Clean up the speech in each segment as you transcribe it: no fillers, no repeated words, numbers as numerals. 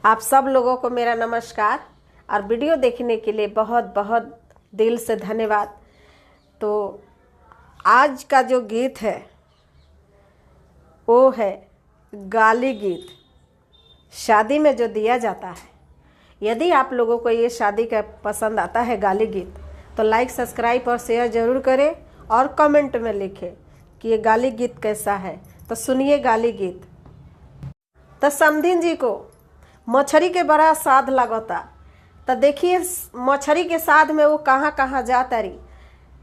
आप सब लोगों को मेरा नमस्कार और वीडियो देखने के लिए बहुत बहुत दिल से धन्यवाद। तो आज का जो गीत है वो है गाली गीत। शादी में जो दिया जाता है, यदि आप लोगों को ये शादी का पसंद आता है गाली गीत, तो लाइक, सब्सक्राइब और शेयर ज़रूर करें और कमेंट में लिखें कि ये गाली गीत कैसा है। तो सुनिए गाली गीत। तो समधिन जी को मछली के बड़ा स्वाद लगता, तो देखिए मछली के स्वाद में वो कहाँ कहाँ जाता रही।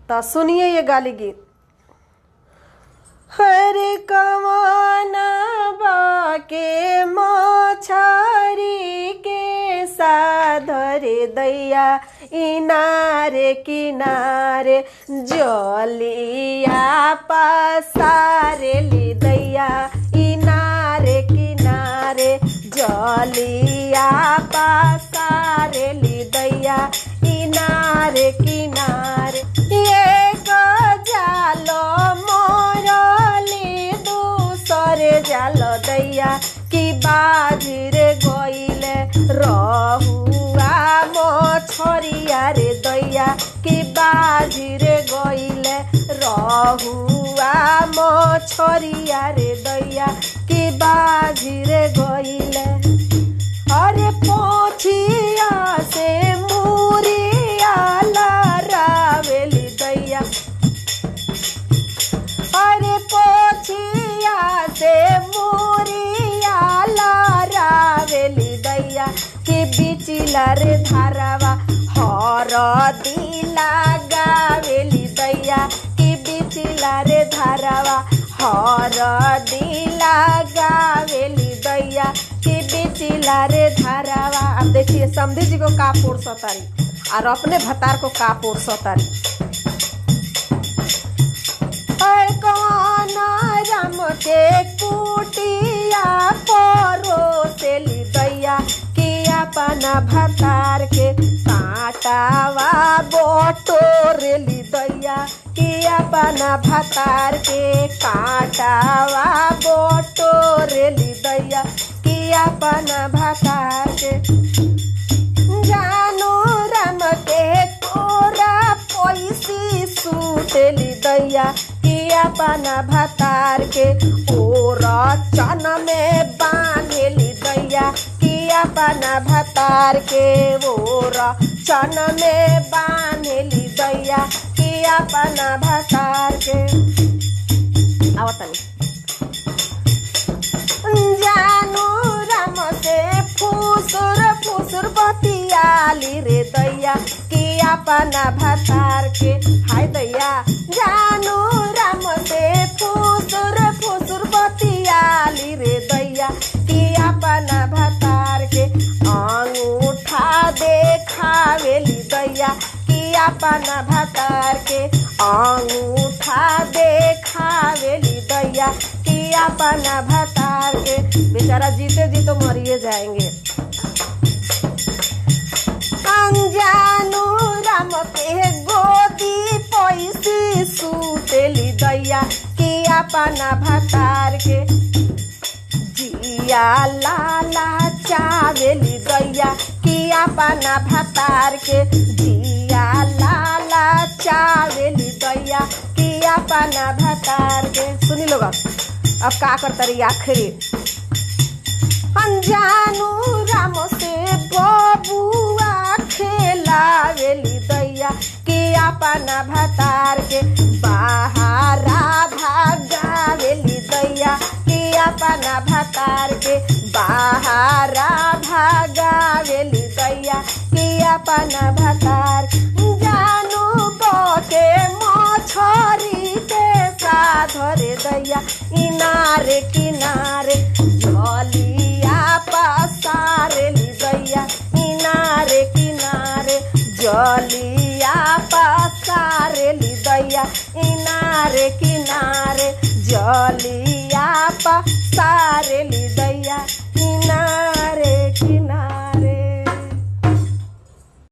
तो सुनिए ये गाली गीत। हरे कमाना बाके मछरी के साध रे दैया इनारे किनारे जलिया पसारे ली दैया इनारे किनारे जलिया पसारे ली दैया इनारे किनारे। ये जालो मोरली दूसरे जालो दैया कि बाजी रे गईले रहुआ मछरिया रे दैया कि बाजी रे गईले रहुआ मछरिया रे दैया कि बाजी रे गईले। अरे पोछिया से मुरिया लरावेली दैया, अरे पोछिया से मुरिया लरावेली दैया कि बिचिला रे धारावा हरदी लगावेली दैया कि बिचिला रे धारावा हरदी लगावेली दैया कि बिचिला रे धारावा। अब देखिए समधी जी को का पोड़ सतारी और अपने भतार को का पोड़ सतारी। कौन राम के कुटिया परोसेली दैया कि अपना भतार के कांटावा बटोरेली दैया कि अपना भतार के कांटावा बटोरेली दैया कि अपना भतार के। जानू राम के तोरा पैसी सूटेली दैया कि अपना भतार के ओर चन में बांधेली दैया कि अपना भतार के ओर चन में बांधेली दैया कि अपना भतार के। आवतनी जानू राम से फुसुर फुसुर बतियाली रे दैया कि अपना भतार के। हाय दैया जानू राम से फुसुर फुसुर बतियाली रे दैया कि अपना भतार के अंगूठा देखावेली दैया कि अपना भतार के अंगूठा देखावेली दैया कि अपना भतार के। बेचारा जीते जी तो मरिए जाएंगे। अनजानू राम के गोदी पैसी सूतेली दैया कि अपना भतार के जिया लाला चावेली दैया कि अपना भतार के जिया लाला चावेली दैया कि अपना भतार के। सुनी लोग अब का करता रही आखिरी। अनजानू राम से बबुआ खेलावेली दैया कि अपना भतार के बाहरा भागावेली दैया कि अपना भतार के बाहरा भागावेली दैया कि अपना भतार। जानू बोके मछरी के साथ रे दैया इनारे किनारे जलिया पसारेली दैया इनारे किनारे जलिया पसारेली दैया इनारे किनारे जलिया पसारेली दैया।